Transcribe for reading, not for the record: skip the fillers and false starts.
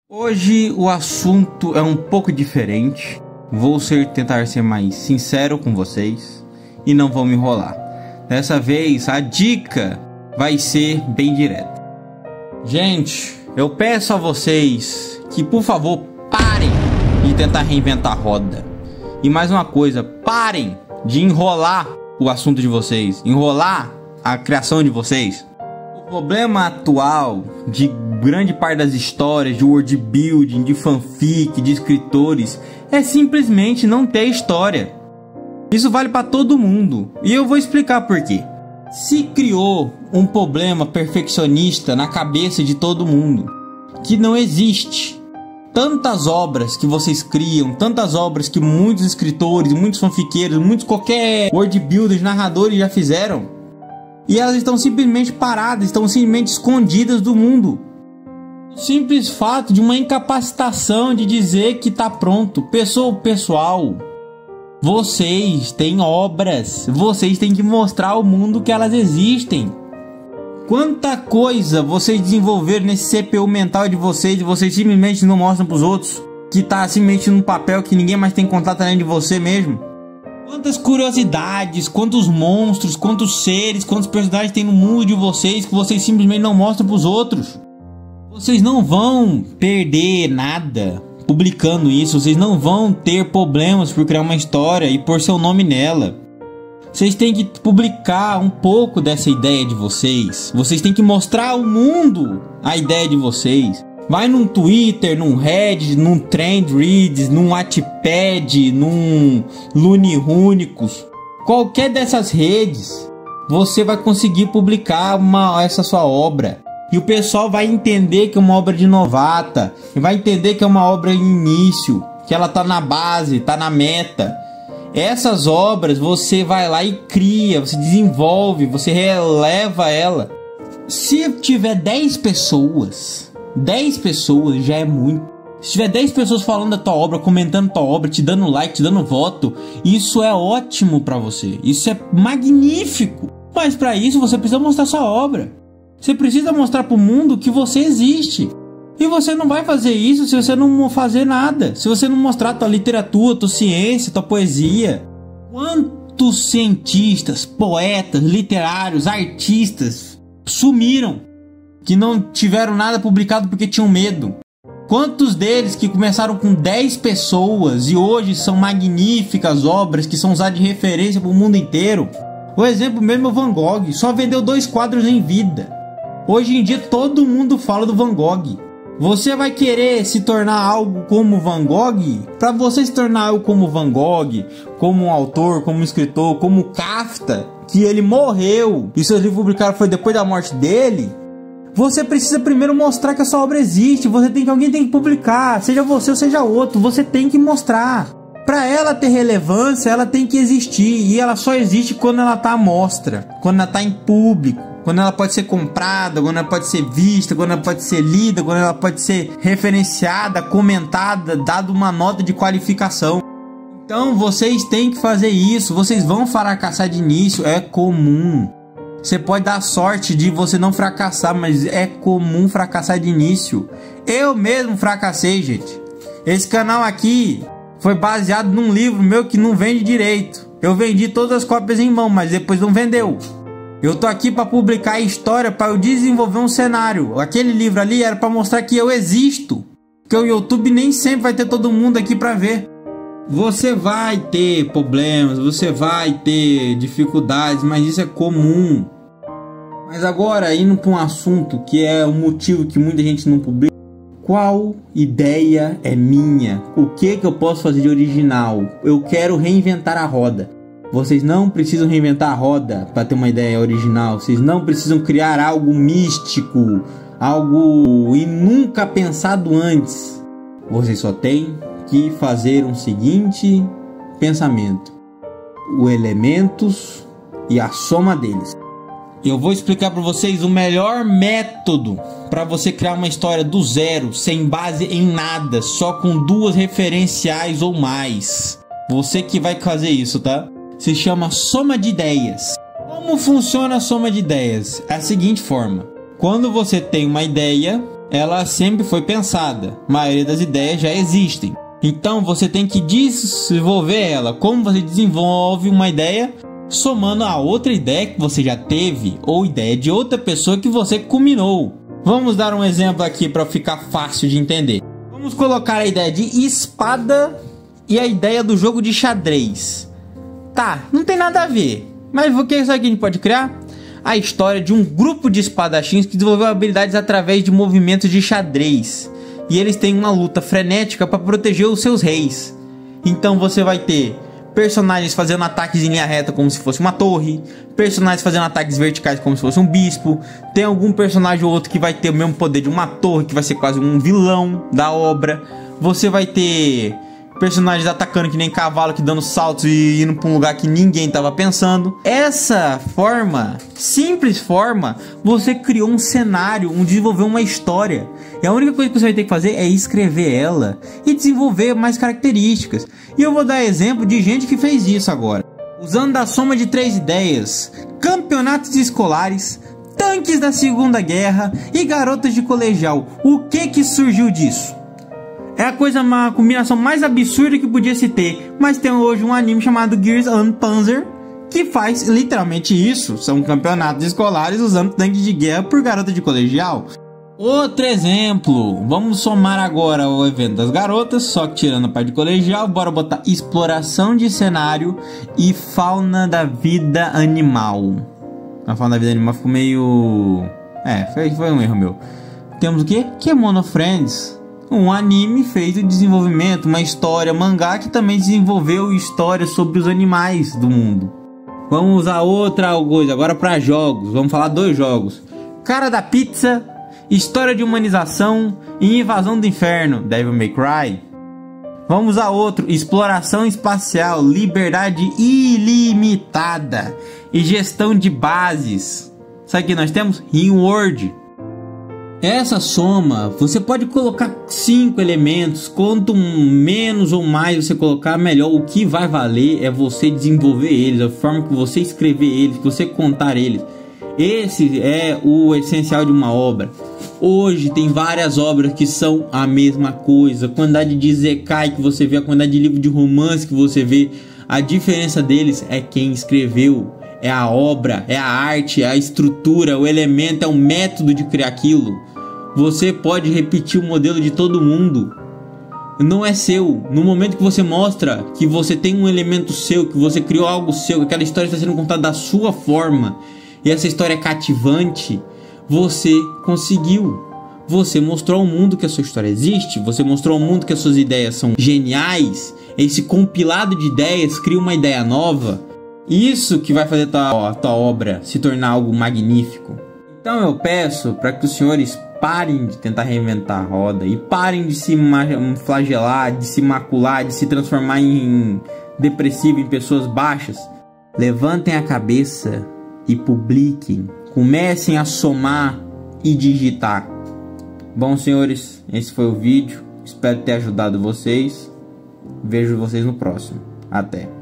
Hoje o assunto é um pouco diferente. Vou tentar ser mais sincero com vocês e não vou me enrolar. Dessa vez a dica vai ser bem direta. Gente, eu peço a vocês que por favor parem de tentar reinventar a roda. E mais uma coisa, parem de enrolar o assunto de vocês, enrolar a criação de vocês. O problema atual de grande parte das histórias de world building, de fanfic, de escritores, é simplesmente não ter história. Isso vale para todo mundo e eu vou explicar por quê. Se criou um problema perfeccionista na cabeça de todo mundo que não existe. Tantas obras que vocês criam, tantas obras que muitos escritores, muitos fanfiqueiros, muitos qualquer world builders, narradores já fizeram, e elas estão simplesmente paradas, estão simplesmente escondidas do mundo. O simples fato de uma incapacitação de dizer que está pronto. Pessoal, vocês têm obras, vocês têm que mostrar ao mundo que elas existem. Quanta coisa vocês desenvolveram nesse CPU mental de vocês e vocês simplesmente não mostram para os outros, que está simplesmente num papel que ninguém mais tem contato além de você mesmo. Quantas curiosidades, quantos monstros, quantos seres, quantos personagens tem no mundo de vocês que vocês simplesmente não mostram para os outros. Vocês não vão perder nada publicando isso, vocês não vão ter problemas por criar uma história e pôr seu nome nela. Vocês têm que publicar um pouco dessa ideia de vocês. Vocês têm que mostrar ao mundo a ideia de vocês. Vai num Twitter, num Reddit, num Trendreads, num Wattpad, num Lunirunicus. Qualquer dessas redes, você vai conseguir publicar essa sua obra. E o pessoal vai entender que é uma obra de novata. E vai entender que é uma obra em início. Que ela tá na base, tá na meta. Essas obras você vai lá e cria, você desenvolve, você releva ela. Se tiver 10 pessoas já é muito. Se tiver 10 pessoas falando da tua obra, comentando tua obra, te dando like, te dando voto, isso é ótimo pra você. Isso é magnífico. Mas pra isso você precisa mostrar sua obra. Você precisa mostrar pro mundo que você existe. E você não vai fazer isso se você não fazer nada. Se você não mostrar tua literatura, tua ciência, tua poesia. Quantos cientistas, poetas, literários, artistas sumiram? Que não tiveram nada publicado porque tinham medo. Quantos deles que começaram com 10 pessoas e hoje são magníficas obras que são usadas de referência para o mundo inteiro? O exemplo mesmo é o Van Gogh. Só vendeu 2 quadros em vida. Hoje em dia todo mundo fala do Van Gogh. Você vai querer se tornar algo como Van Gogh? Para você se tornar algo como Van Gogh, como um autor, como um escritor, como Kafka, que ele morreu e seus livros publicados foi depois da morte dele, você precisa primeiro mostrar que a sua obra existe. Alguém tem que publicar, seja você ou seja outro, você tem que mostrar. Para ela ter relevância, ela tem que existir, e ela só existe quando ela está à mostra, quando ela está em público, quando ela pode ser comprada, quando ela pode ser vista, quando ela pode ser lida, quando ela pode ser referenciada, comentada, dada uma nota de qualificação. Então vocês têm que fazer isso. Vocês vão fracassar de início, é comum. Você pode dar sorte de você não fracassar, mas é comum fracassar de início. Eu mesmo fracassei, gente. Esse canal aqui foi baseado num livro meu que não vende direito. Eu vendi todas as cópias em mão, mas depois não vendeu. Eu tô aqui para publicar a história, para eu desenvolver um cenário. Aquele livro ali era para mostrar que eu existo. Porque o YouTube nem sempre vai ter todo mundo aqui para ver. Você vai ter problemas, você vai ter dificuldades, mas isso é comum. Mas agora, indo para um assunto que é o motivo que muita gente não publica. Qual ideia é minha? O que eu posso fazer de original? Eu quero reinventar a roda. Vocês não precisam reinventar a roda para ter uma ideia original. Vocês não precisam criar algo místico, algo nunca pensado antes. Vocês só têm que fazer um seguinte pensamento: os elementos e a soma deles. Eu vou explicar para vocês o melhor método para você criar uma história do zero, sem base em nada, só com 2 referenciais ou mais. Você que vai fazer isso, tá? Se chama soma de ideias. Como funciona a soma de ideias? É a seguinte forma: quando você tem uma ideia, ela sempre foi pensada. A maioria das ideias já existem. Então você tem que desenvolver ela. Como você desenvolve uma ideia? Somando a outra ideia que você já teve ou ideia de outra pessoa que você culminou. Vamos dar um exemplo aqui para ficar fácil de entender. Vamos colocar a ideia de espada e a ideia do jogo de xadrez. Tá, não tem nada a ver. Mas o que é isso aqui a gente pode criar? A história de um grupo de espadachins que desenvolveu habilidades através de movimentos de xadrez. E eles têm uma luta frenética para proteger os seus reis. Então você vai ter personagens fazendo ataques em linha reta como se fosse uma torre, personagens fazendo ataques verticais como se fosse um bispo. Tem algum personagem ou outro que vai ter o mesmo poder de uma torre, que vai ser quase um vilão da obra. Você vai ter personagens atacando que nem cavalo, que dando saltos e indo para um lugar que ninguém estava pensando. Essa forma, simples forma, você criou um cenário, desenvolveu uma história. E a única coisa que você vai ter que fazer é escrever ela e desenvolver mais características. E eu vou dar exemplo de gente que fez isso agora. Usando a soma de 3 ideias: campeonatos escolares, tanques da Segunda Guerra e garotas de colegial. O que surgiu disso? É uma combinação mais absurda que podia se ter. Mas tem hoje um anime chamado Gears and Panzer que faz literalmente isso. São campeonatos escolares usando tanques de guerra por garotas de colegial. Outro exemplo. Vamos somar agora o evento das garotas, só que tirando a parte de colegial. Bora botar exploração de cenário e fauna da vida animal. A fauna da vida animal ficou meio... foi um erro meu. Temos o quê? Kemono Friends. Um anime feito de desenvolvimento, uma história, mangá que também desenvolveu histórias sobre os animais do mundo. Vamos usar outra coisa agora para jogos. Vamos falar 2 jogos: Cara da Pizza, História de Humanização e Invasão do Inferno, Devil May Cry. Vamos usar outro: Exploração Espacial, Liberdade Ilimitada e Gestão de Bases. Sabe o que nós temos? RimWorld. Essa soma, você pode colocar 5 elementos, quanto menos ou mais você colocar, melhor. O que vai valer é você desenvolver eles, a forma que você escrever eles, que você contar eles. Esse é o essencial de uma obra. Hoje tem várias obras que são a mesma coisa. A quantidade de Isekai que você vê, a quantidade de livro de romance que você vê, a diferença deles é quem escreveu. É a obra, é a arte, é a estrutura, o elemento, é o método de criar aquilo. Você pode repetir o modelo de todo mundo, não é seu. No momento que você mostra que você tem um elemento seu, que você criou algo seu, que aquela história está sendo contada da sua forma, e essa história é cativante, você conseguiu. Você mostrou ao mundo que a sua história existe, você mostrou ao mundo que as suas ideias são geniais. Esse compilado de ideias cria uma ideia nova. Isso que vai fazer a tua obra se tornar algo magnífico. Então eu peço para que os senhores parem de tentar reinventar a roda e parem de se flagelar, de se macular, de se transformar em depressivo, em pessoas baixas. Levantem a cabeça e publiquem. Comecem a somar e digitar. Bom, senhores, esse foi o vídeo. Espero ter ajudado vocês. Vejo vocês no próximo. Até.